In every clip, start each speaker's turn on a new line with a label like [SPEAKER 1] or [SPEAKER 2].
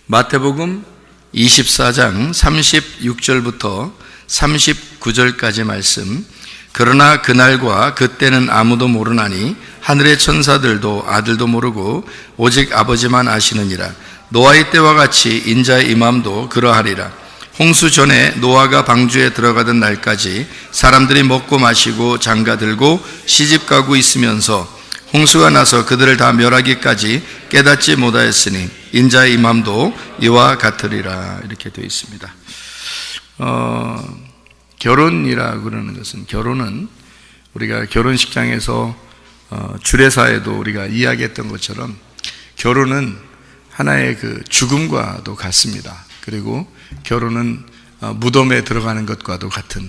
[SPEAKER 1] 마태복음 24장 36절부터 39절까지 말씀. 그러나 그날과 그때는 아무도 모르나니 하늘의 천사들도 아들도 모르고 오직 아버지만 아시느니라. 노아의 때와 같이 인자의 임함도 그러하리라. 홍수 전에 노아가 방주에 들어가던 날까지 사람들이 먹고 마시고 장가들고 시집가고 있으면서 홍수가 나서 그들을 다 멸하기까지 깨닫지 못하였으니 인자의 임함도 이와 같으리라. 이렇게 되어 있습니다. 결혼이라 그러는 것은, 결혼은 우리가 결혼식장에서 주례사에도 우리가 이야기했던 것처럼 결혼은 하나의 그 죽음과도 같습니다. 그리고 결혼은 무덤에 들어가는 것과도 같은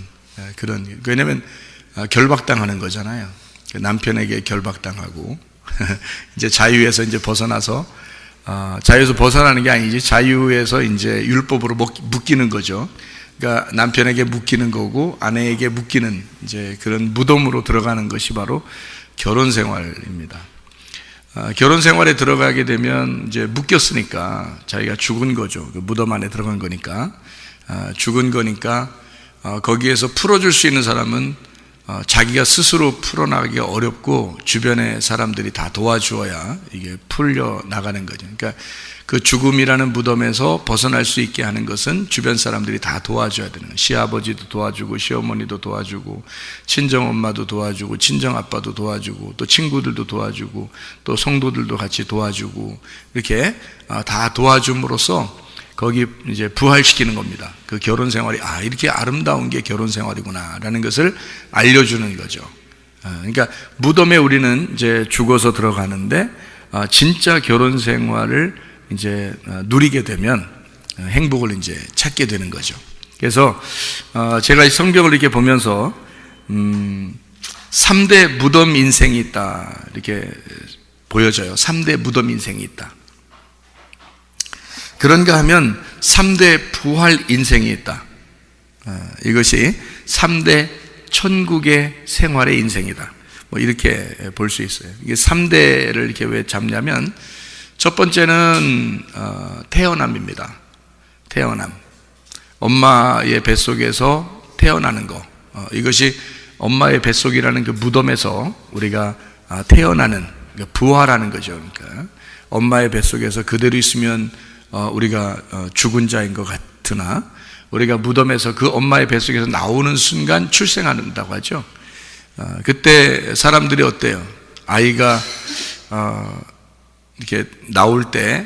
[SPEAKER 1] 그런, 왜냐하면 결박당하는 거잖아요. 남편에게 결박당하고 이제 자유에서 이제 벗어나서, 자유에서 벗어나는 게 아니지, 자유에서 이제 율법으로 묶이는 거죠. 그러니까 남편에게 묶이는 거고 아내에게 묶이는 이제 그런 무덤으로 들어가는 것이 바로 결혼 생활입니다. 결혼 생활에 들어가게 되면 이제 묶였으니까 자기가 죽은 거죠. 그 무덤 안에 들어간 거니까, 죽은 거니까 거기에서 풀어줄 수 있는 사람은 자기가 스스로 풀어나가기가 어렵고 주변의 사람들이 다 도와주어야 이게 풀려 나가는 거죠. 그러니까 그 죽음이라는 무덤에서 벗어날 수 있게 하는 것은 주변 사람들이 다 도와줘야 되는 거예요. 시아버지도 도와주고 시어머니도 도와주고 친정엄마도 도와주고 친정아빠도 도와주고 또 친구들도 도와주고 또 성도들도 같이 도와주고, 이렇게 다 도와줌으로써 거기 이제 부활시키는 겁니다. 그 결혼 생활이 이렇게 아름다운 게 결혼 생활이구나 라는 것을 알려주는 거죠. 그러니까 무덤에 우리는 이제 죽어서 들어가는데 진짜 결혼 생활을 이제 누리게 되면 행복을 이제 찾게 되는 거죠. 그래서 제가 성경을 이렇게 보면서 3대 무덤 인생이 있다 이렇게 보여져요. 3대 무덤 인생이 있다. 그런가 하면 3대 부활 인생이 있다. 이것이 3대 천국의 생활의 인생이다. 뭐 이렇게 볼 수 있어요. 이게 3대를 이렇게 왜 잡냐면, 첫 번째는 태어남입니다. 태어남. 엄마의 뱃속에서 태어나는 거. 이것이 엄마의 뱃속이라는 그 무덤에서 우리가 태어나는, 부활하는 거죠. 그러니까 엄마의 뱃속에서 그대로 있으면 우리가 죽은 자인 것 같으나, 우리가 무덤에서 그 엄마의 뱃속에서 나오는 순간 출생한다고 하죠. 그때 사람들이 어때요? 아이가 이렇게 나올 때,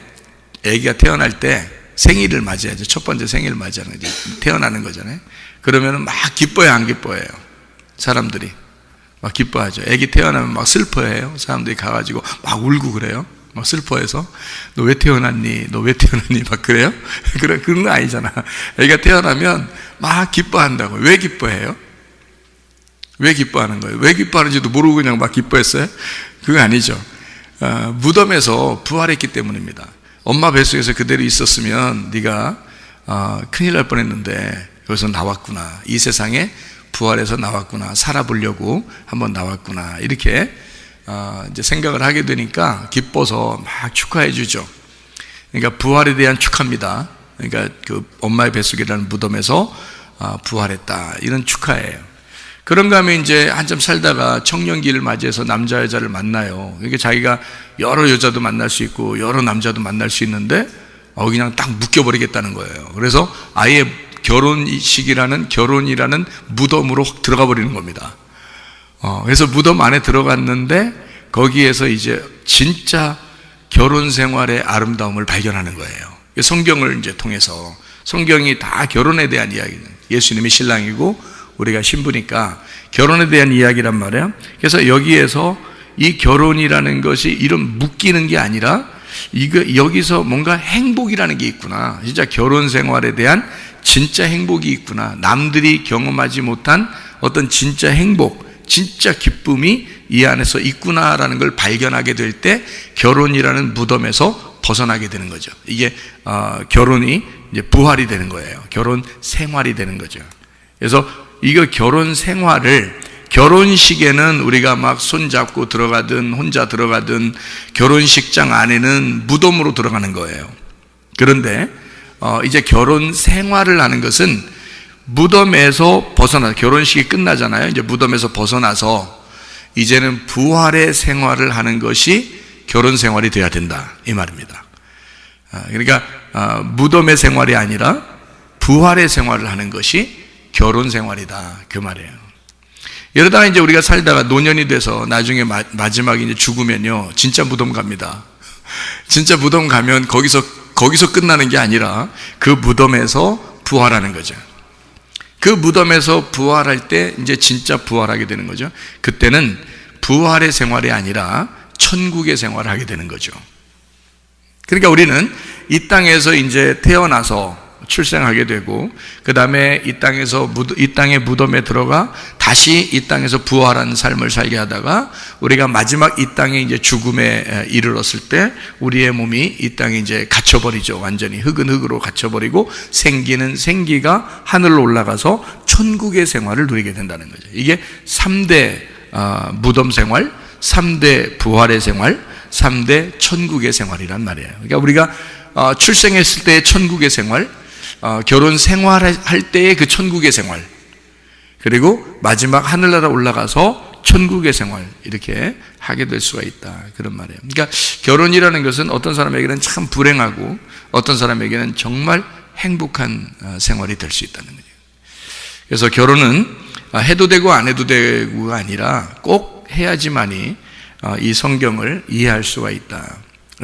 [SPEAKER 1] 아기가 태어날 때 생일을 맞이하죠. 첫 번째 생일을 맞이하는 거죠. 태어나는 거잖아요. 그러면 막 기뻐요, 안 기뻐해요? 사람들이 막 기뻐하죠. 아기 태어나면 막 슬퍼해요. 사람들이 가가지고 막 울고 그래요. 막 슬퍼해서 너 왜 태어났니? 너 왜 태어났니? 막 그래요? 그런 거 아니잖아. 애가 태어나면 막 기뻐한다고. 왜 기뻐해요? 왜 기뻐하는 거예요? 왜 기뻐하는지도 모르고 그냥 막 기뻐했어요? 그거 아니죠. 무덤에서 부활했기 때문입니다. 엄마 뱃속에서 그대로 있었으면 네가 큰일 날 뻔했는데 여기서 나왔구나. 이 세상에 부활해서 나왔구나. 살아보려고 한번 나왔구나. 이렇게 이제 생각을 하게 되니까 기뻐서 막 축하해 주죠. 그러니까 부활에 대한 축하입니다. 그러니까 그 엄마의 뱃속이라는 무덤에서 부활했다, 이런 축하예요. 그런가 하면 이제 한참 살다가 청년기를 맞이해서 남자 여자를 만나요. 그러니까 자기가 여러 여자도 만날 수 있고 여러 남자도 만날 수 있는데 그냥 딱 묶여버리겠다는 거예요. 그래서 아예 결혼이라는 무덤으로 확 들어가 버리는 겁니다. 그래서 무덤 안에 들어갔는데 거기에서 이제 진짜 결혼 생활의 아름다움을 발견하는 거예요. 성경을 이제 통해서, 성경이 다 결혼에 대한 이야기는, 예수님이 신랑이고 우리가 신부니까 결혼에 대한 이야기란 말이에요. 그래서 여기에서 이 결혼이라는 것이 이런 묶이는 게 아니라 여기서 뭔가 행복이라는 게 있구나. 진짜 결혼 생활에 대한 진짜 행복이 있구나. 남들이 경험하지 못한 어떤 진짜 행복, 진짜 기쁨이 이 안에서 있구나라는 걸 발견하게 될 때 결혼이라는 무덤에서 벗어나게 되는 거죠. 이게 결혼이 이제 부활이 되는 거예요. 결혼 생활이 되는 거죠. 그래서 이거 결혼 생활을, 결혼식에는 우리가 막 손잡고 들어가든 혼자 들어가든 결혼식장 안에는 무덤으로 들어가는 거예요. 그런데 이제 결혼 생활을 하는 것은 무덤에서 벗어나, 결혼식이 끝나잖아요. 이제 무덤에서 벗어나서 이제는 부활의 생활을 하는 것이 결혼 생활이 돼야 된다, 이 말입니다. 그러니까 무덤의 생활이 아니라 부활의 생활을 하는 것이 결혼 생활이다, 그 말이에요. 이러다가 이제 우리가 살다가 노년이 돼서 나중에 마지막에 이제 죽으면요, 진짜 무덤 갑니다. 진짜 무덤 가면 거기서 끝나는 게 아니라 그 무덤에서 부활하는 거죠. 그 무덤에서 부활할 때 이제 진짜 부활하게 되는 거죠. 그때는 부활의 생활이 아니라 천국의 생활을 하게 되는 거죠. 그러니까 우리는 이 땅에서 이제 태어나서 출생하게 되고, 그 다음에 이 땅의 무덤에 들어가 다시 이 땅에서 부활한 삶을 살게 하다가 우리가 마지막 이 땅에 이제 죽음에 이르렀을 때 우리의 몸이 이 땅에 이제 갇혀버리죠. 완전히 흙은 흙으로 갇혀버리고 생기는 생기가 하늘로 올라가서 천국의 생활을 누리게 된다는 거죠. 이게 3대 무덤 생활, 3대 부활의 생활, 3대 천국의 생활이란 말이에요. 그러니까 우리가 출생했을 때의 천국의 생활, 결혼 생활할 때의 그 천국의 생활, 그리고 마지막 하늘나라 올라가서 천국의 생활, 이렇게 하게 될 수가 있다, 그런 말이에요. 그러니까 결혼이라는 것은 어떤 사람에게는 참 불행하고 어떤 사람에게는 정말 행복한 생활이 될 수 있다는 거죠. 그래서 결혼은 해도 되고 안 해도 되고가 아니라 꼭 해야지만이 이 성경을 이해할 수가 있다.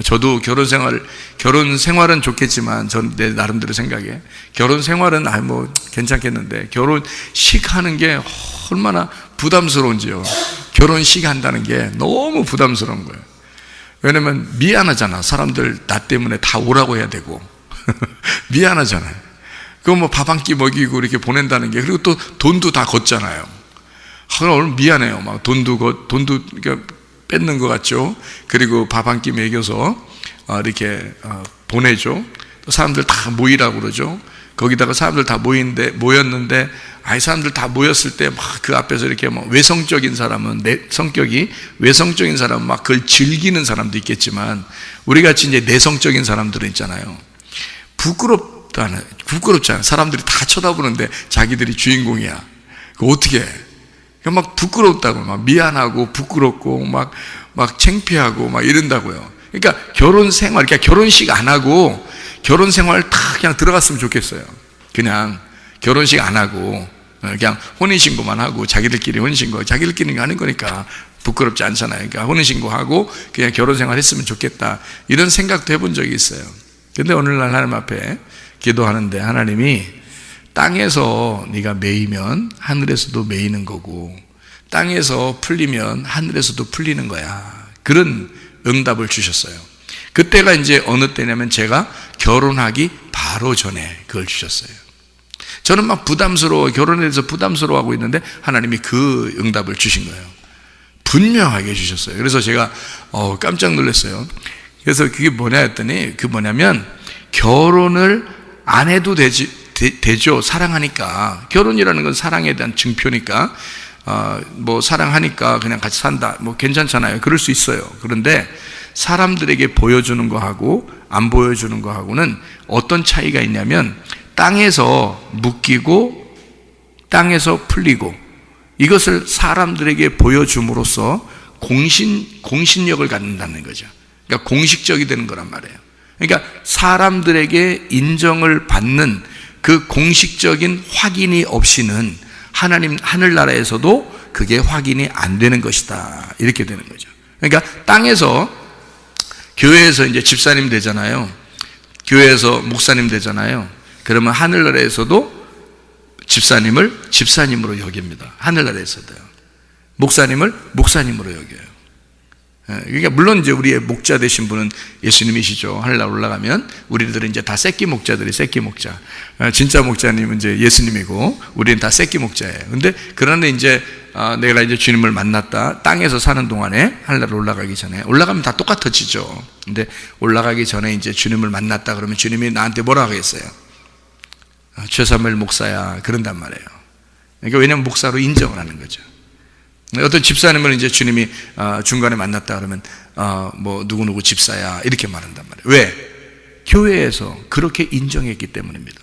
[SPEAKER 1] 저도 결혼 생활은 좋겠지만, 전 내 나름대로 생각에 결혼 생활은 뭐 괜찮겠는데, 결혼식 하는 게 얼마나 부담스러운지요. 결혼식 한다는 게 너무 부담스러운 거예요. 왜냐면 미안하잖아. 사람들 나 때문에 다 오라고 해야 되고 미안하잖아요. 그거 뭐 밥 한 끼 먹이고 이렇게 보낸다는 게, 그리고 또 돈도 다 걷잖아요. 오늘 미안해요. 막 돈도 그러니까 뺏는 것 같죠. 그리고 밥 한 끼 먹여서 이렇게 보내죠. 또 사람들 다 모이라고 그러죠. 거기다가 사람들 다 모였는데, 사람들 다 모였을 때 막 그 앞에서 이렇게 막 외성적인 사람은, 성격이 외성적인 사람은 막 그걸 즐기는 사람도 있겠지만, 우리 같이 이제 내성적인 사람들은 있잖아요. 부끄럽지 않아. 사람들이 다 쳐다보는데 자기들이 주인공이야. 그거 어떻게 해? 막 부끄럽다고, 막 미안하고 부끄럽고 막 창피하고 막 이런다고요. 그러니까 결혼 생활, 그러니까 결혼식 안 하고 결혼 생활 다 그냥 들어갔으면 좋겠어요. 그냥 결혼식 안 하고 그냥 혼인신고만 하고, 자기들끼리 혼인신고, 자기들끼리 하는 거니까 부끄럽지 않잖아요. 그러니까 혼인신고하고 그냥 결혼 생활 했으면 좋겠다, 이런 생각도 해본 적이 있어요. 근데 오늘날 하나님 앞에 기도하는데, 하나님이 땅에서 네가 매이면 하늘에서도 매이는 거고, 땅에서 풀리면 하늘에서도 풀리는 거야, 그런 응답을 주셨어요. 그때가 이제 어느 때냐면 제가 결혼하기 바로 전에 그걸 주셨어요. 저는 막 결혼에 대해서 부담스러워하고 있는데 하나님이 그 응답을 주신 거예요. 분명하게 주셨어요. 그래서 제가 깜짝 놀랐어요. 그래서 그게 뭐냐 했더니, 그게 뭐냐면 결혼을 안 해도 되죠. 사랑하니까. 결혼이라는 건 사랑에 대한 증표니까, 뭐 사랑하니까 그냥 같이 산다, 뭐 괜찮잖아요. 그럴 수 있어요. 그런데 사람들에게 보여주는 거하고 안 보여주는 거하고는 어떤 차이가 있냐면, 땅에서 묶이고 땅에서 풀리고, 이것을 사람들에게 보여줌으로써 공신력을 갖는다는 거죠. 그러니까 공식적이 되는 거란 말이에요. 그러니까 사람들에게 인정을 받는 그 공식적인 확인이 없이는 하늘나라에서도 그게 확인이 안 되는 것이다, 이렇게 되는 거죠. 그러니까 땅에서, 교회에서 이제 집사님 되잖아요. 교회에서 목사님 되잖아요. 그러면 하늘나라에서도 집사님을 집사님으로 여깁니다. 하늘나라에서도요. 목사님을 목사님으로 여겨요. 그러니까 물론 이제 우리의 목자 되신 분은 예수님이시죠. 하늘나라 올라가면 우리들은 이제 다 새끼 목자들이 새끼 목자. 진짜 목자님은 이제 예수님이고 우리는 다 새끼 목자예요. 근데 그런데 이제 내가 이제 주님을 만났다. 땅에서 사는 동안에 하늘나라 올라가기 전에, 올라가면 다 똑같아지죠. 근데 올라가기 전에 이제 주님을 만났다 그러면 주님이 나한테 뭐라고 하겠어요? 최사무엘 목사야, 그런단 말이에요. 그러니까 왜냐면 목사로 인정을 하는 거죠. 어떤 집사님은 이제 주님이 중간에 만났다 그러면 뭐 누구누구 집사야, 이렇게 말한단 말이에요. 왜? 교회에서 그렇게 인정했기 때문입니다.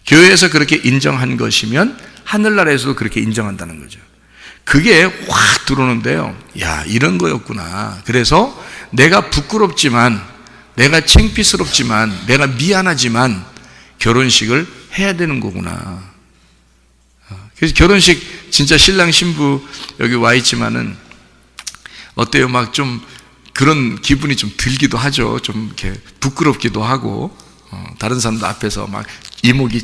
[SPEAKER 1] 교회에서 그렇게 인정한 것이면 하늘나라에서도 그렇게 인정한다는 거죠. 그게 확 들어오는데요. 야, 이런 거였구나. 그래서 내가 부끄럽지만, 내가 창피스럽지만, 내가 미안하지만 결혼식을 해야 되는 거구나. 그래서 결혼식 진짜 신랑 신부 여기 와 있지만은 어때요? 막 좀 그런 기분이 좀 들기도 하죠. 좀 이렇게 부끄럽기도 하고, 다른 사람들 앞에서 막 이목이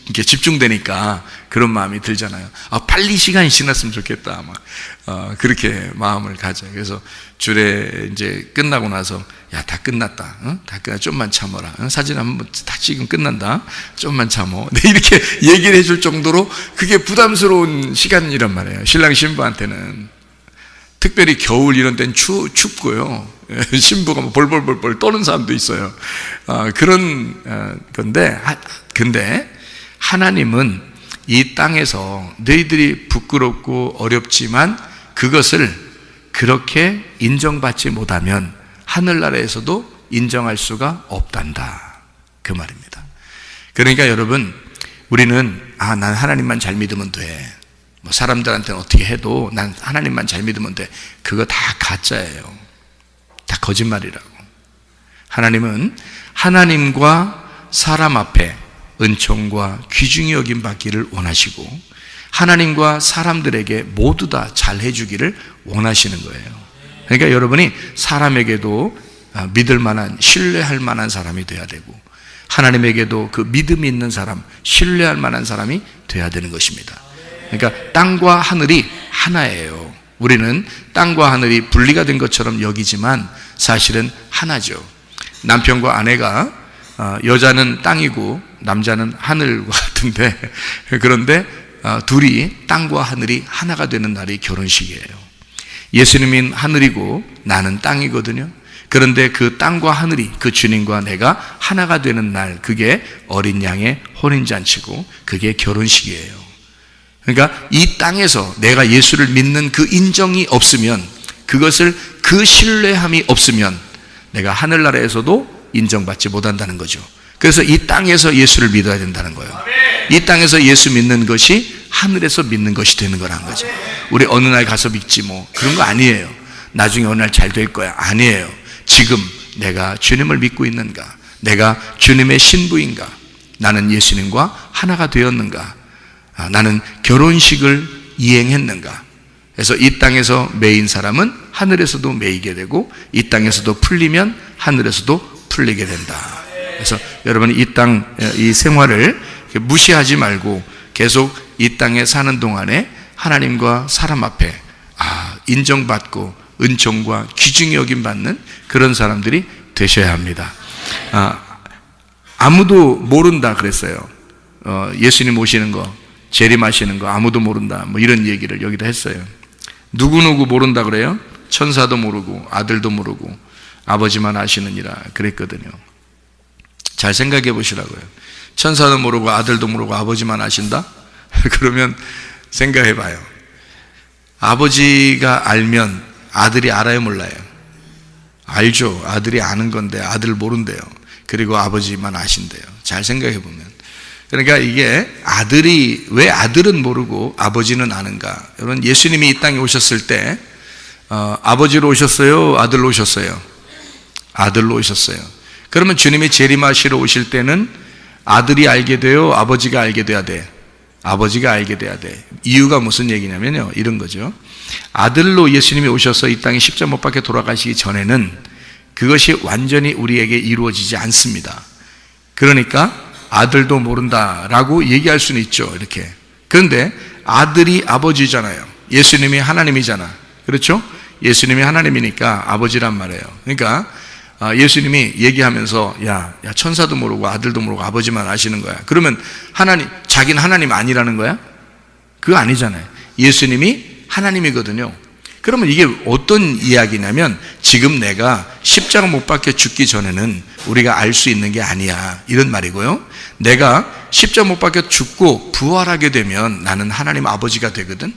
[SPEAKER 1] 이렇게 집중되니까 그런 마음이 들잖아요. 빨리 시간이 지났으면 좋겠다. 막, 그렇게 마음을 가져요. 그래서 주례 이제 끝나고 나서, 야, 다 끝났다. 다 끝났다. 좀만 참아라. 사진 한번 다 찍으면 끝난다. 좀만 참어. 네, 이렇게 얘기를 해줄 정도로 그게 부담스러운 시간이란 말이에요. 신랑 신부한테는. 특별히 겨울 이런 때는 춥고요. 신부가 뭐 벌벌벌벌 떠는 사람도 있어요. 그런 건데, 근데 하나님은 이 땅에서 너희들이 부끄럽고 어렵지만 그것을 그렇게 인정받지 못하면 하늘나라에서도 인정할 수가 없단다. 그 말입니다. 그러니까 여러분, 우리는 난 하나님만 잘 믿으면 돼. 뭐 사람들한테는 어떻게 해도 난 하나님만 잘 믿으면 돼. 그거 다 가짜예요. 다 거짓말이라고. 하나님은 하나님과 사람 앞에 은총과 귀중히 여김 받기를 원하시고 하나님과 사람들에게 모두 다 잘해주기를 원하시는 거예요. 그러니까 여러분이 사람에게도 믿을 만한, 신뢰할 만한 사람이 돼야 되고 하나님에게도 그 믿음이 있는 사람, 신뢰할 만한 사람이 돼야 되는 것입니다. 그러니까 땅과 하늘이 하나예요. 우리는 땅과 하늘이 분리가 된 것처럼 여기지만 사실은 하나죠. 남편과 아내가 여자는 땅이고 남자는 하늘과 같은데, 그런데 둘이 땅과 하늘이 하나가 되는 날이 결혼식이에요. 예수님은 하늘이고 나는 땅이거든요. 그런데 그 땅과 하늘이, 그 주님과 내가 하나가 되는 날, 그게 어린 양의 혼인잔치고 그게 결혼식이에요. 그러니까 이 땅에서 내가 예수를 믿는 그 인정이 없으면, 그것을 그 신뢰함이 없으면 내가 하늘나라에서도 인정받지 못한다는 거죠. 그래서 이 땅에서 예수를 믿어야 된다는 거예요. 이 땅에서 예수 믿는 것이 하늘에서 믿는 것이 되는 거란 거죠. 우리 어느 날 가서 믿지 뭐 그런 거 아니에요. 나중에 어느 날 잘 될 거야. 아니에요. 지금 내가 주님을 믿고 있는가? 내가 주님의 신부인가? 나는 예수님과 하나가 되었는가? 나는 결혼식을 이행했는가? 그래서 이 땅에서 매인 사람은 하늘에서도 매이게 되고 이 땅에서도 풀리면 하늘에서도 풀리게 된다. 그래서 여러분이 이 땅, 이 생활을 무시하지 말고 계속 이 땅에 사는 동안에 하나님과 사람 앞에 인정받고 은총과 귀중히 여김 받는 그런 사람들이 되셔야 합니다. 아무도 모른다 그랬어요. 예수님 오시는 거, 재림하시는 거 아무도 모른다, 뭐 이런 얘기를 여기다 했어요. 누구누구 모른다 그래요? 천사도 모르고 아들도 모르고 아버지만 아시느니라 그랬거든요. 잘 생각해 보시라고요. 천사도 모르고 아들도 모르고 아버지만 아신다? 그러면 생각해 봐요. 아버지가 알면 아들이 알아요, 몰라요? 알죠. 아들이 아는 건데 아들 모른대요. 그리고 아버지만 아신대요. 잘 생각해 보면. 그러니까 이게 아들이, 왜 아들은 모르고 아버지는 아는가? 여러분, 예수님이 이 땅에 오셨을 때 아버지로 오셨어요? 아들로 오셨어요? 아들로 오셨어요. 그러면 주님이 재림하시러 오실 때는 아들이 알게 돼요? 아버지가 알게 돼야 돼? 아버지가 알게 돼야 돼. 이유가 무슨 얘기냐면요, 이런 거죠. 아들로 예수님이 오셔서 이 땅에 십자가 못 박혀 돌아가시기 전에는 그것이 완전히 우리에게 이루어지지 않습니다. 그러니까 아들도 모른다라고 얘기할 수는 있죠, 이렇게. 그런데 아들이 아버지잖아요. 예수님이 하나님이잖아. 그렇죠? 예수님이 하나님이니까 아버지란 말이에요. 그러니까 예수님이 얘기하면서 야 천사도 모르고 아들도 모르고 아버지만 아시는 거야. 그러면 하나님, 자기는 하나님 아니라는 거야? 그거 아니잖아요. 예수님이 하나님이거든요. 그러면 이게 어떤 이야기냐면, 지금 내가 십자가 못 박혀 죽기 전에는 우리가 알 수 있는 게 아니야, 이런 말이고요. 내가 십자가 못 박혀 죽고 부활하게 되면 나는 하나님 아버지가 되거든.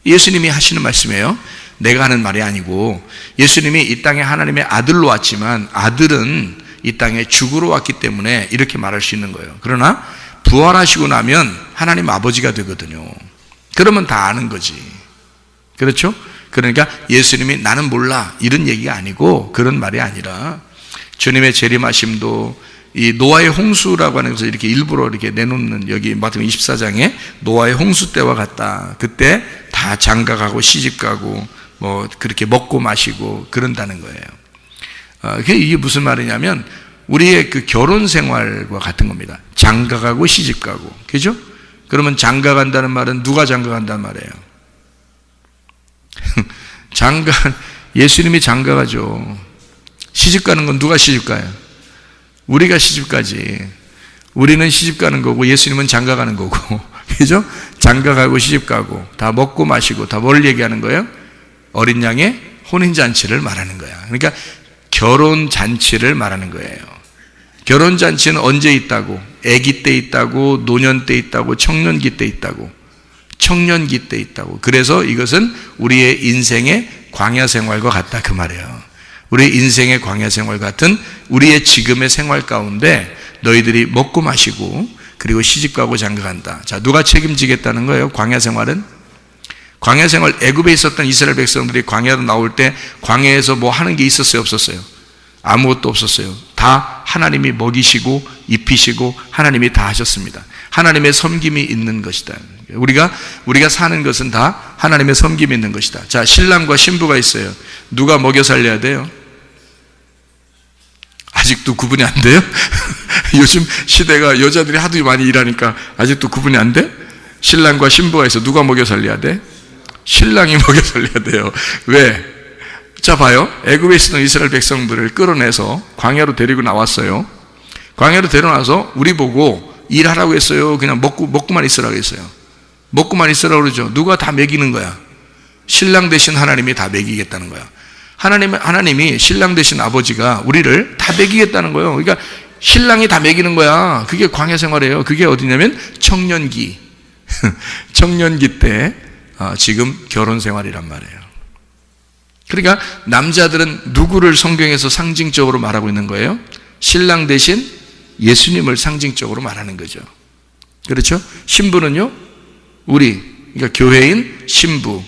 [SPEAKER 1] 예수님이 하시는 말씀이에요. 내가 하는 말이 아니고, 예수님이 이 땅에 하나님의 아들로 왔지만 아들은 이 땅에 죽으러 왔기 때문에 이렇게 말할 수 있는 거예요. 그러나 부활하시고 나면 하나님 아버지가 되거든요. 그러면 다 아는 거지. 그렇죠? 그러니까 예수님이 나는 몰라 이런 얘기가 아니고, 그런 말이 아니라 주님의 재림하심도 이 노아의 홍수라고 하는 것을 이렇게 일부러 이렇게 내놓는, 여기 마태복음 24장에 노아의 홍수 때와 같다. 그때 다 장가가고 시집가고 뭐 그렇게 먹고 마시고 그런다는 거예요. 이게 무슨 말이냐면 우리의 그 결혼 생활과 같은 겁니다. 장가가고 시집가고, 그죠? 그러면 장가간다는 말은 누가 장가간다는 말이에요? 예수님이 장가가죠. 시집가는 건 누가 시집가요? 우리가 시집가지. 우리는 시집가는 거고 예수님은 장가가는 거고, 그죠? 장가가고 시집가고 다 먹고 마시고 다 뭘 얘기하는 거예요? 어린 양의 혼인잔치를 말하는 거야. 그러니까 결혼잔치를 말하는 거예요. 결혼잔치는 언제 있다고? 아기 때 있다고, 노년 때 있다고, 청년기 때 있다고, 청년기 때 있다고. 그래서 이것은 우리의 인생의 광야 생활과 같다, 그 말이에요. 우리의 인생의 광야 생활 같은 우리의 지금의 생활 가운데 너희들이 먹고 마시고 그리고 시집가고 장가간다. 자, 누가 책임지겠다는 거예요? 광야 생활은? 광야 생활, 애굽에 있었던 이스라엘 백성들이 광야로 나올 때 광야에서 뭐 하는 게 있었어요, 없었어요? 아무것도 없었어요. 다 하나님이 먹이시고 입히시고 하나님이 다 하셨습니다. 하나님의 섬김이 있는 것이다. 우리가 사는 것은 다 하나님의 섬김이 있는 것이다. 자, 신랑과 신부가 있어요. 누가 먹여 살려야 돼요? 아직도 구분이 안 돼요? 요즘 시대가 여자들이 하도 많이 일하니까 아직도 구분이 안 돼? 신랑과 신부가 있어. 누가 먹여 살려야 돼? 신랑이 먹여 살려야 돼요. 왜? 자, 봐요. 애굽에 있었던 이스라엘 백성들을 끌어내서 광야로 데리고 나왔어요. 광야로 데려나서 우리 보고 일하라고 했어요? 그냥 먹고만 있으라고 했어요? 먹고만 있으라고 그러죠. 누가 다 먹이는 거야? 신랑 대신 하나님이 다 먹이겠다는 거야. 하나님이 신랑 대신 아버지가 우리를 다 먹이겠다는 거예요. 그러니까 신랑이 다 먹이는 거야. 그게 광야 생활이에요. 그게 어디냐면 청년기. 청년기 때 지금 결혼 생활이란 말이에요. 그러니까 남자들은 누구를 성경에서 상징적으로 말하고 있는 거예요? 신랑 대신 예수님을 상징적으로 말하는 거죠. 그렇죠? 신부는요, 그러니까 교회인 신부,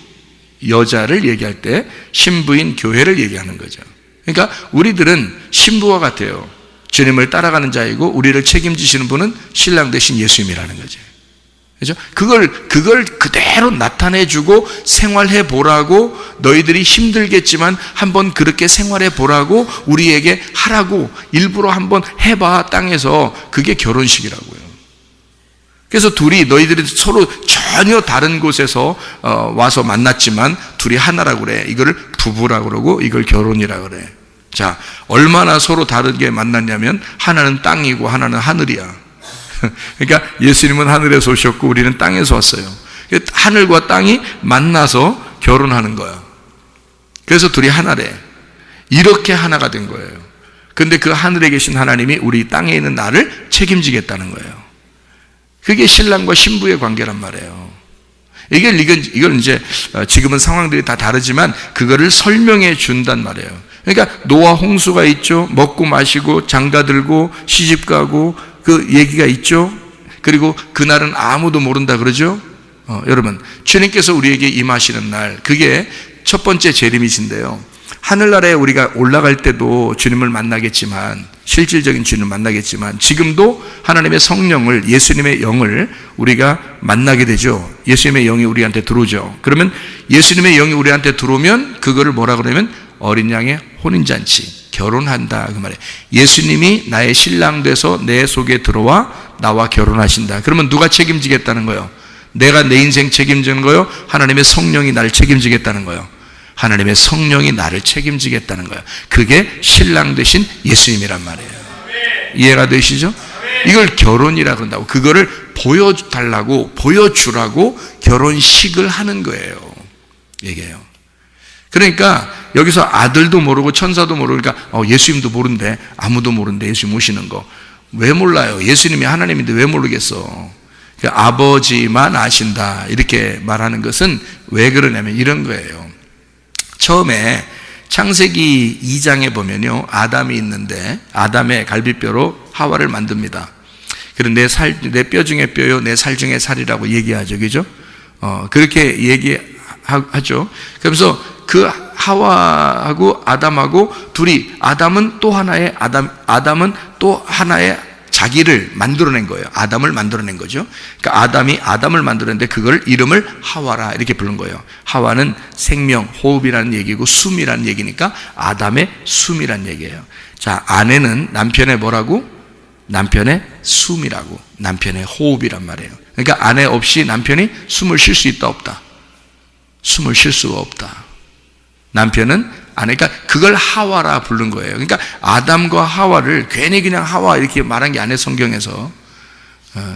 [SPEAKER 1] 여자를 얘기할 때 신부인 교회를 얘기하는 거죠. 그러니까 우리들은 신부와 같아요. 주님을 따라가는 자이고 우리를 책임지시는 분은 신랑 대신 예수님이라는 거죠. 그죠? 그걸 그대로 나타내주고 생활해 보라고, 너희들이 힘들겠지만 한번 그렇게 생활해 보라고 우리에게 하라고, 일부러 한번 해봐, 땅에서. 그게 결혼식이라고요. 그래서 너희들이 서로 전혀 다른 곳에서 와서 만났지만 둘이 하나라고 그래. 이거를 부부라고 그러고 이걸 결혼이라고 그래. 자, 얼마나 서로 다르게 만났냐면 하나는 땅이고 하나는 하늘이야. 그러니까 예수님은 하늘에서 오셨고 우리는 땅에서 왔어요. 하늘과 땅이 만나서 결혼하는 거야. 그래서 둘이 하나래. 이렇게 하나가 된 거예요. 근데 그 하늘에 계신 하나님이 우리 땅에 있는 나를 책임지겠다는 거예요. 그게 신랑과 신부의 관계란 말이에요. 이걸 이제 지금은 상황들이 다 다르지만 그거를 설명해 준단 말이에요. 그러니까 노아 홍수가 있죠. 먹고 마시고 장가들고 시집가고 그 얘기가 있죠. 그리고 그날은 아무도 모른다 그러죠. 여러분, 주님께서 우리에게 임하시는 날, 그게 첫 번째 재림이신데요. 하늘나라에 우리가 올라갈 때도 주님을 만나겠지만, 실질적인 주님을 만나겠지만, 지금도 하나님의 성령을, 예수님의 영을 우리가 만나게 되죠. 예수님의 영이 우리한테 들어오죠. 그러면 예수님의 영이 우리한테 들어오면 그거를 뭐라 그러면 어린 양의 혼인잔치, 결혼한다 그 말이에요. 예수님이 나의 신랑 돼서 내 속에 들어와 나와 결혼하신다. 그러면 누가 책임지겠다는 거예요? 내가 내 인생 책임지는 거예요? 하나님의 성령이 나를 책임지겠다는 거예요? 하나님의 성령이 나를 책임지겠다는 거예요. 그게 신랑 되신 예수님이란 말이에요. 이해가 되시죠? 이걸 결혼이라 그런다고. 그거를 보여달라고, 보여주라고 결혼식을 하는 거예요. 얘기해요. 그러니까 여기서 아들도 모르고 천사도 모르고, 그러니까 예수님도 모른대, 아무도 모른대. 예수님 오시는 거 왜 몰라요? 예수님이 하나님인데 왜 모르겠어? 그러니까 아버지만 아신다 이렇게 말하는 것은 왜 그러냐면 이런 거예요. 처음에 창세기 2장에 보면요, 아담이 있는데 아담의 갈비뼈로 하와를 만듭니다. 그런데 내 뼈 중에 뼈요, 내 살 중에 살이라고 얘기하죠, 그죠? 그렇게 얘기하죠. 그러면서 그 하와하고 아담하고 둘이, 아담은 또 하나의 자기를 만들어낸 거예요. 아담을 만들어낸 거죠. 그러니까 아담이 아담을 만들었는데 그걸 이름을 하와라 이렇게 부른 거예요. 하와는 생명, 호흡이라는 얘기고 숨이라는 얘기니까 아담의 숨이라는 얘기예요. 자, 아내는 남편의 뭐라고? 남편의 숨이라고, 남편의 호흡이란 말이에요. 그러니까 아내 없이 남편이 숨을 쉴 수 있다 없다? 숨을 쉴 수가 없다. 남편은 아내, 그러니까 그걸 하와라 부른 거예요. 그러니까 아담과 하와를 괜히 그냥 하와 이렇게 말한 게 아니에요, 성경에서.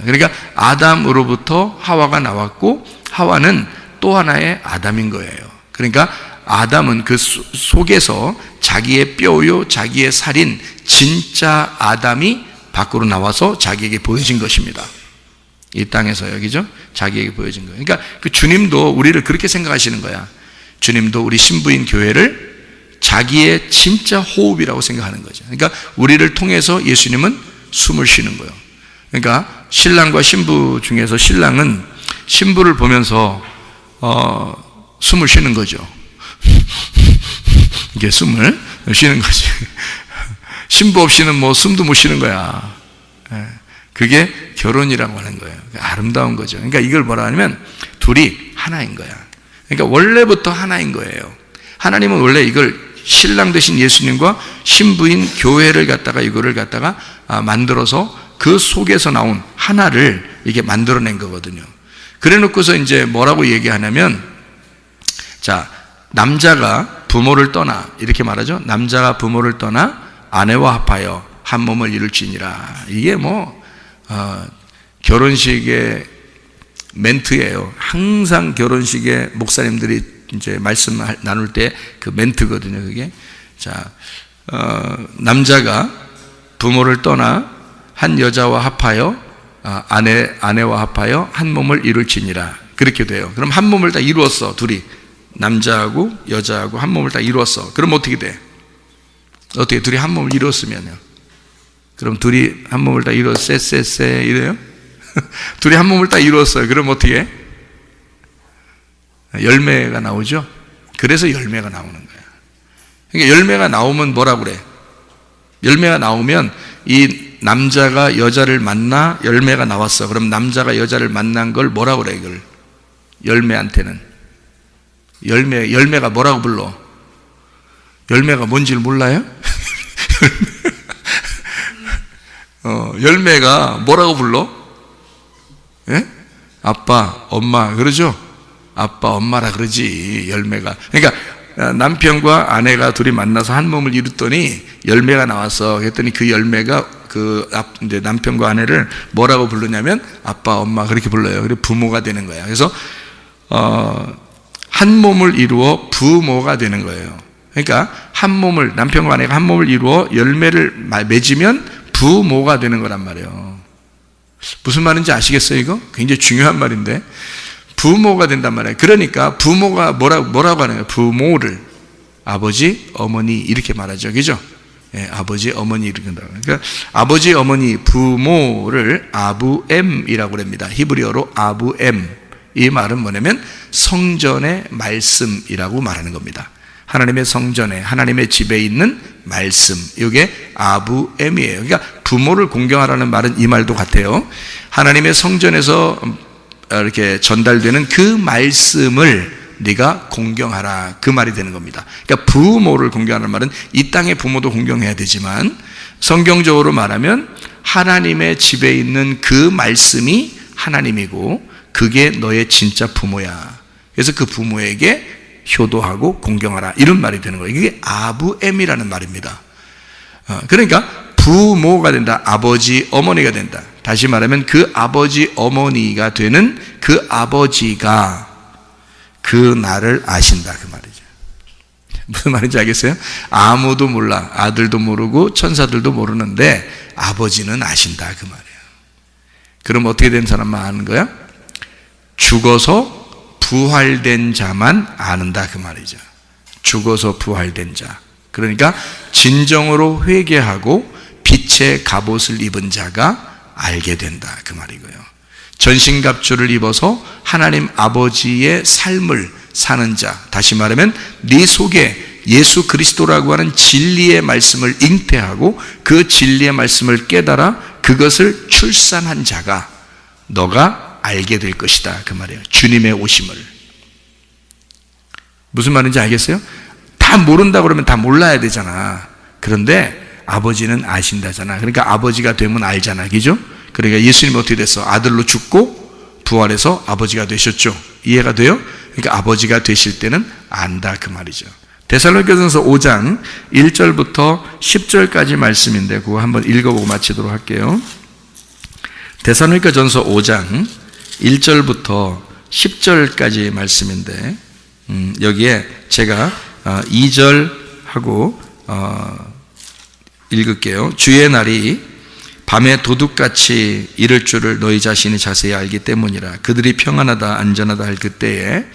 [SPEAKER 1] 그러니까 아담으로부터 하와가 나왔고 하와는 또 하나의 아담인 거예요. 그러니까 아담은 그 속에서 자기의 뼈요, 자기의 살인 진짜 아담이 밖으로 나와서 자기에게 보여진 것입니다. 이 땅에서 여기죠? 자기에게 보여진 거예요. 그러니까 그 주님도 우리를 그렇게 생각하시는 거야. 주님도 우리 신부인 교회를 자기의 진짜 호흡이라고 생각하는 거죠. 그러니까 우리를 통해서 예수님은 숨을 쉬는 거예요. 그러니까 신랑과 신부 중에서 신랑은 신부를 보면서 숨을 쉬는 거죠. 이게 숨을 쉬는 거지. 신부 없이는 뭐 숨도 못 쉬는 거야. 그게 결혼이라고 하는 거예요. 아름다운 거죠. 그러니까 이걸 뭐라 하냐면 둘이 하나인 거야. 그러니까 원래부터 하나인 거예요. 하나님은 원래 이걸 신랑 되신 예수님과 신부인 교회를 갖다가 이거를 갖다가 만들어서 그 속에서 나온 하나를 이게 만들어낸 거거든요. 그래 놓고서 이제 뭐라고 얘기하냐면, 자, 남자가 부모를 떠나 이렇게 말하죠. 남자가 부모를 떠나 아내와 합하여 한 몸을 이룰지니라. 이게 뭐 결혼식의 멘트예요. 항상 결혼식에 목사님들이 이제 말씀 나눌 때 그 멘트거든요, 그게. 자, 남자가 부모를 떠나 한 여자와 합하여 아내와 합하여 한 몸을 이룰지니라. 그렇게 돼요. 그럼 한 몸을 다 이루었어, 둘이. 남자하고 여자하고 한 몸을 다 이루었어. 그럼 어떻게 돼? 어떻게 둘이 한 몸을 이루었으면요? 그럼 둘이 한 몸을 다 쎄 이래요? 둘이 한 몸을 다 이루었어요. 그럼 어떻게 해? 열매가 나오죠? 그래서 열매가 나오는 거야. 그러니까 열매가 나오면 뭐라고 그래? 열매가 나오면 이 남자가 여자를 만나 열매가 나왔어. 그럼 남자가 여자를 만난 걸 뭐라고 그래, 이걸? 열매한테는. 열매가 뭐라고 불러? 열매가 뭔지를 몰라요? 열매가 뭐라고 불러? 예? 아빠, 엄마, 그러죠? 아빠, 엄마라 그러지, 열매가. 그러니까 남편과 아내가 둘이 만나서 한 몸을 이뤘더니 열매가 나왔어. 그랬더니 그 열매가 이제 남편과 아내를 뭐라고 부르냐면 아빠, 엄마 그렇게 불러요. 그래서 부모가 되는 거야. 그래서 한 몸을 이루어 부모가 되는 거예요. 그러니까 한 몸을, 남편과 아내가 한 몸을 이루어 열매를 맺으면 부모가 되는 거란 말이에요. 무슨 말인지 아시겠어요, 이거? 굉장히 중요한 말인데. 부모가 된단 말이에요. 그러니까 부모가 뭐라고 하는 거예요? 부모를 아버지, 어머니 이렇게 말하죠, 그죠? 예, 아버지, 어머니 이렇게 한다고. 그러니까 아버지, 어머니, 부모를 아부엠이라고 합니다. 히브리어로 아부엠. 이 말은 뭐냐면 성전의 말씀이라고 말하는 겁니다. 하나님의 성전에, 하나님의 집에 있는 말씀, 이게 아부엠이에요. 그러니까 부모를 공경하라는 말은 이 말도 같아요. 하나님의 성전에서 이렇게 전달되는 그 말씀을 네가 공경하라, 그 말이 되는 겁니다. 그러니까 부모를 공경하는 말은 이 땅의 부모도 공경해야 되지만 성경적으로 말하면 하나님의 집에 있는 그 말씀이 하나님이고 그게 너의 진짜 부모야. 그래서 그 부모에게 효도하고 공경하라, 이런 말이 되는 거예요. 이게 아부엠이라는 말입니다. 그러니까 부모가 된다, 아버지, 어머니가 된다. 다시 말하면 그 아버지, 어머니가 되는 그 아버지가 그 나를 아신다, 그 말이죠. 무슨 말인지 알겠어요? 아무도 몰라, 아들도 모르고 천사들도 모르는데 아버지는 아신다, 그 말이에요. 그럼 어떻게 된 사람만 아는 거야? 죽어서 부활된 자만 아는다, 그 말이죠. 죽어서 부활된 자, 그러니까 진정으로 회개하고 빛의 갑옷을 입은 자가 알게 된다, 그 말이고요. 전신갑주를 입어서 하나님 아버지의 삶을 사는 자, 다시 말하면 네 속에 예수 그리스도라고 하는 진리의 말씀을 잉태하고 그 진리의 말씀을 깨달아 그것을 출산한 자가 너가 알게 될 것이다, 그 말이에요. 주님의 오심을. 무슨 말인지 알겠어요? 다 모른다 그러면 다 몰라야 되잖아. 그런데 아버지는 아신다잖아. 그러니까 아버지가 되면 알잖아, 그죠? 그러니까 예수님이 어떻게 됐어? 아들로 죽고 부활해서 아버지가 되셨죠. 이해가 돼요? 그러니까 아버지가 되실 때는 안다, 그 말이죠. 데살로니가전서 5장 1절부터 10절까지 말씀인데 그거 한번 읽어보고 마치도록 할게요. 데살로니가전서 5장 1절부터 10절까지 말씀인데 여기에 제가 2절하고 읽을게요. 주의 날이 밤에 도둑같이 이를 줄을 너희 자신이 자세히 알기 때문이라. 그들이 평안하다 안전하다 할 그때에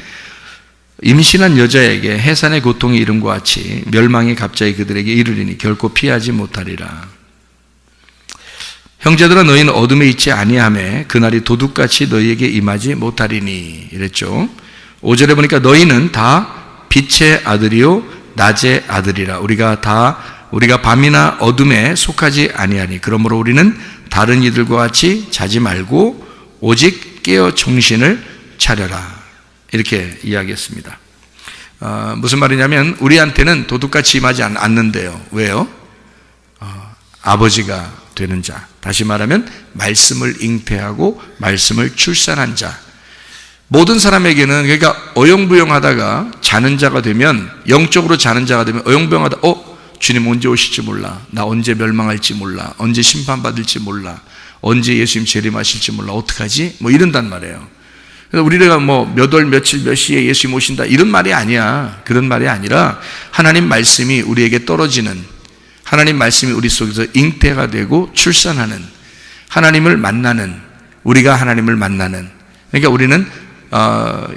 [SPEAKER 1] 임신한 여자에게 해산의 고통이 이름과 같이 멸망이 갑자기 그들에게 이르리니 결코 피하지 못하리라. 형제들아, 너희는 어둠에 있지 아니하매 그날이 도둑같이 너희에게 임하지 못하리니, 이랬죠. 5절에 보니까 너희는 다 빛의 아들이요 낮의 아들이라. 우리가 밤이나 어둠에 속하지 아니하니 그러므로 우리는 다른 이들과 같이 자지 말고 오직 깨어 정신을 차려라, 이렇게 이야기했습니다. 무슨 말이냐면 우리한테는 도둑같이 임하지 않는데요. 왜요? 아버지가 되는 자, 다시 말하면 말씀을 잉태하고 말씀을 출산한 자, 모든 사람에게는, 그러니까 어영부영하다가 자는 자가 되면, 영적으로 자는 자가 되면 어영부영하다, 주님 언제 오실지 몰라, 나 언제 멸망할지 몰라, 언제 심판받을지 몰라, 언제 예수님 재림하실지 몰라, 어떡하지? 뭐 이런단 말이에요. 그래서 우리가 뭐 몇 월 며칠 몇 시에 예수님 오신다 이런 말이 아니야. 그런 말이 아니라 하나님 말씀이 우리에게 떨어지는, 하나님 말씀이 우리 속에서 잉태가 되고 출산하는, 하나님을 만나는, 우리가 하나님을 만나는, 그러니까 우리는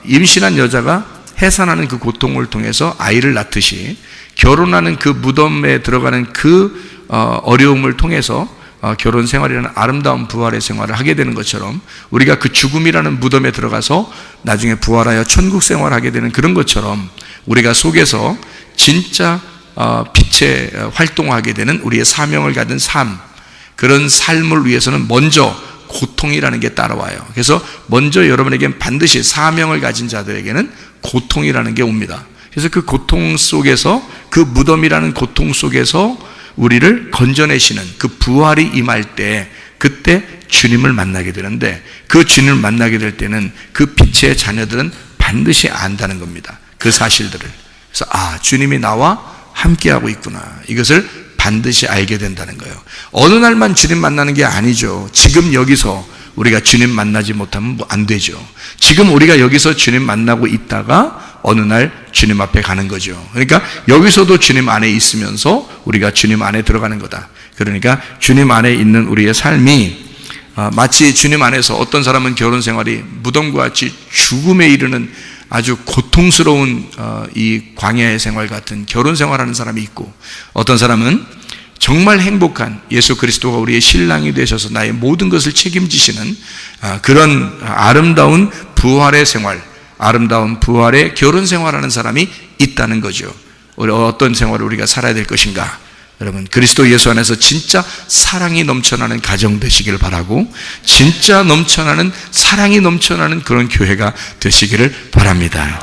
[SPEAKER 1] 임신한 여자가 해산하는 그 고통을 통해서 아이를 낳듯이 결혼하는 그 무덤에 들어가는 그 어려움을 통해서 결혼 생활이라는 아름다운 부활의 생활을 하게 되는 것처럼 우리가 그 죽음이라는 무덤에 들어가서 나중에 부활하여 천국 생활을 하게 되는 그런 것처럼 우리가 속에서 진짜 빛의 활동하게 되는 우리의 사명을 가진 삶, 그런 삶을 위해서는 먼저 고통이라는 게 따라와요. 그래서 먼저 여러분에게는 반드시 사명을 가진 자들에게는 고통이라는 게 옵니다. 그래서 그 고통 속에서, 그 무덤이라는 고통 속에서 우리를 건져내시는 그 부활이 임할 때, 그때 주님을 만나게 되는데, 그 주님을 만나게 될 때는 그 빛의 자녀들은 반드시 안다는 겁니다. 그 사실들을. 그래서 주님이 나와 함께하고 있구나, 이것을 반드시 알게 된다는 거예요. 어느 날만 주님 만나는 게 아니죠. 지금 여기서 우리가 주님 만나지 못하면 안 되죠. 지금 우리가 여기서 주님 만나고 있다가 어느 날 주님 앞에 가는 거죠. 그러니까 여기서도 주님 안에 있으면서 우리가 주님 안에 들어가는 거다. 그러니까 주님 안에 있는 우리의 삶이 마치 주님 안에서, 어떤 사람은 결혼 생활이 무덤과 같이 죽음에 이르는 아주 고통스러운 이 광야의 생활 같은 결혼 생활하는 사람이 있고, 어떤 사람은 정말 행복한 예수 그리스도가 우리의 신랑이 되셔서 나의 모든 것을 책임지시는 그런 아름다운 부활의 생활, 아름다운 부활의 결혼 생활하는 사람이 있다는 거죠. 어떤 생활을 우리가 살아야 될 것인가? 여러분, 그리스도 예수 안에서 진짜 사랑이 넘쳐나는 가정 되시기를 바라고, 진짜 넘쳐나는 사랑이 넘쳐나는 그런 교회가 되시기를 바랍니다.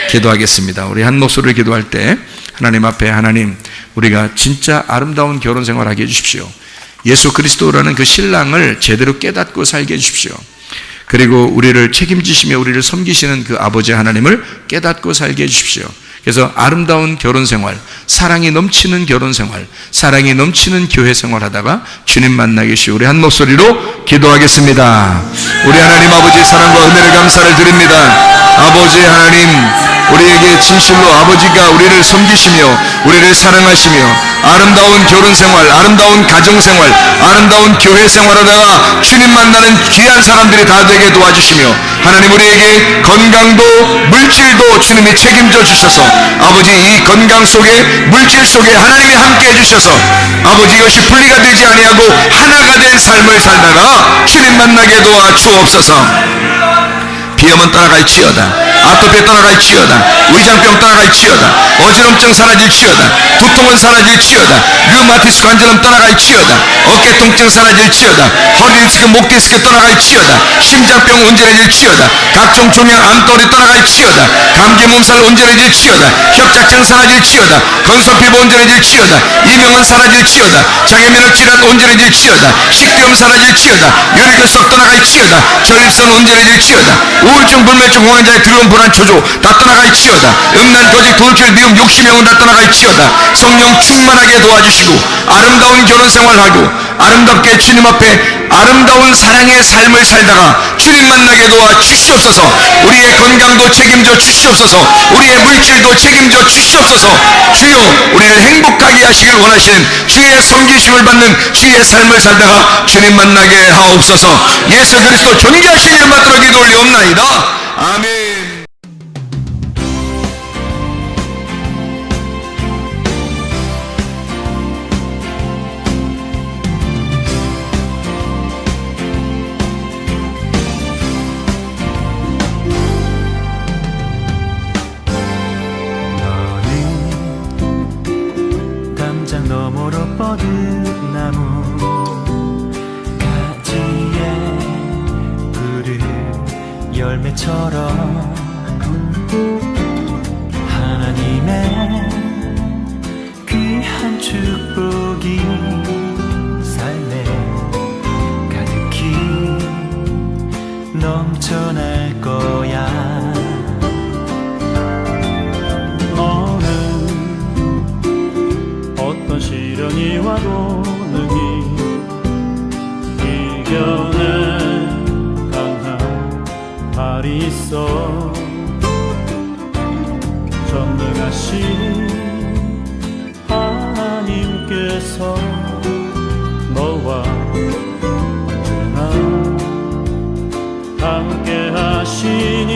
[SPEAKER 1] 기도하겠습니다. 우리 한 목소리를 기도할 때 하나님 앞에, 하나님, 우리가 진짜 아름다운 결혼 생활하게 해주십시오. 예수 그리스도라는 그 신랑을 제대로 깨닫고 살게 해주십시오. 그리고 우리를 책임지시며 우리를 섬기시는 그 아버지 하나님을 깨닫고 살게 해주십시오. 그래서 아름다운 결혼 생활, 사랑이 넘치는 결혼 생활, 사랑이 넘치는 교회 생활 하다가 주님 만나게 해주시오. 우리 한 목소리로 기도하겠습니다. 우리 하나님 아버지의 사랑과 은혜를 감사를 드립니다. 아버지 하나님, 우리에게 진실로 아버지가 우리를 섬기시며 우리를 사랑하시며 아름다운 결혼생활, 아름다운 가정생활, 아름다운 교회생활하다가 주님 만나는 귀한 사람들이 다 되게 도와주시며 하나님 우리에게 건강도 물질도 주님이 책임져 주셔서 아버지 이 건강 속에 물질 속에 하나님이 함께 해주셔서 아버지 이것이 분리가 되지 아니하고 하나가 된 삶을 살다가 주님 만나게 도와 주옵소서. 비염은 떠나갈지어다, 아토피 떠나갈지어다, 위장병 떠나갈지어다, 어지럼증 사라질지어다, 두통은 사라질지어다, 류마티스 관절염 떠나갈지어다, 어깨 통증 사라질지어다, 허리 디스크, 목 디스크 떠나갈지어다, 심장병 온전해질지어다, 각종 종양 암돌이 떠나갈지어다, 감기 몸살 온전해질지어다, 협착증 사라질지어다, 건선 피부 온전해질지어다, 이명은 사라질지어다, 장애면역 질환 온전해질지어다, 식도염 사라질지어다, 혈액결석 떠나갈지어다, 전립선 온전해질지어다, 우울증, 불면증, 공황장애, 두려움, 불안, 초조 다 떠나갈지어다, 음란, 거짓, 돌출, 미움, 욕심, 영혼 다 떠나갈지어다. 성령 충만하게 도와주시고 아름다운 결혼생활하고 아름답게 주님 앞에 아름다운 사랑의 삶을 살다가 주님 만나게 도와 주시옵소서. 우리의 건강도 책임져 주시옵소서. 우리의 물질도 책임져 주시옵소서. 주여 우리를 행복하게 하시길 원하시는 주의 섬기심을 받는 주의 삶을 살다가 주님 만나게 하옵소서. 예수 그리스도 존귀하신 이름 받들어 기도 올리옵나이다. 아멘.
[SPEAKER 2] 너머로 뻗은 나무 가지에 푸른 열매처럼 하나님의 귀한 축복이 삶에 가득히 넘쳐날 거야. 어떤 시련이 와도 능히 이겨낼 강한 발이 있어. 전능하신 하나님께서 너와 언제나 함께 하시니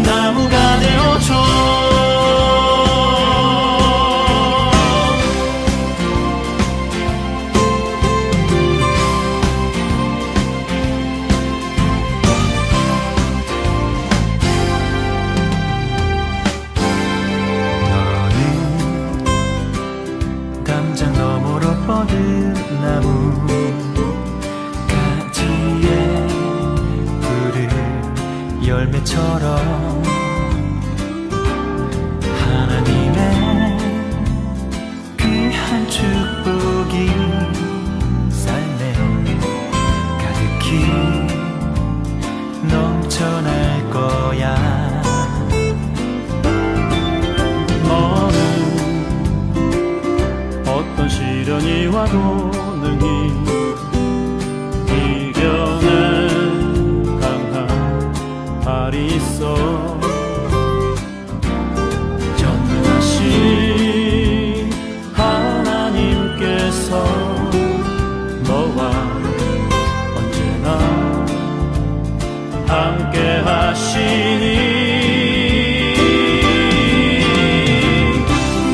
[SPEAKER 2] 나무가 되어줘. 너는 담장 너머로 뻗은 나무 가지에 푸른 열매처럼 하나님의 귀한 축복이 삶에 가득히 넘쳐날 거야. 너는 어떤 시련이 와도 능히 이겨낼 강한 발이 있어. 전능하신 하나님께서 너와 언제나 함께 하시니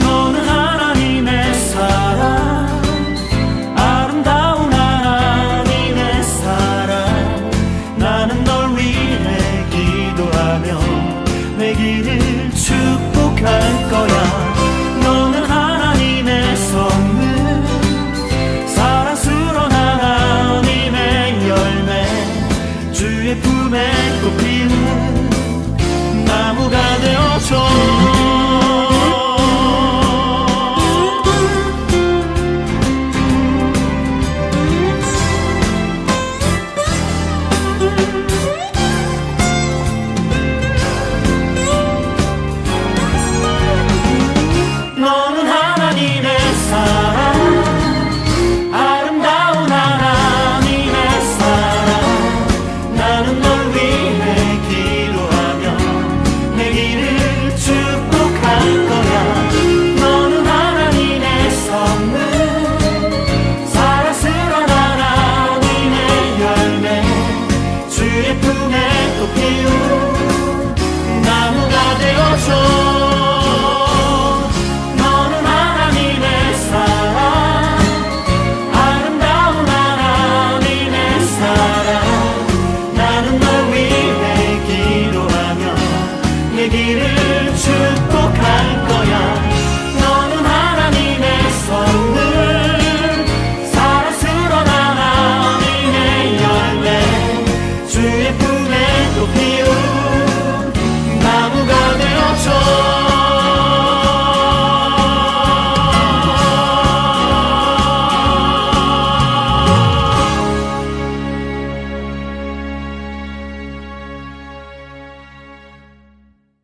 [SPEAKER 2] 너는 하나님의 사랑, 아름다운 하나님의 사랑. 나는 널 위해 기도하며 내 길을 축복할 거야. 너는 하나님의 선물, 사랑스러운 하나님의 열매, 주의 품에 꽃피는 나무가 되어줘. 되기를 축복할 것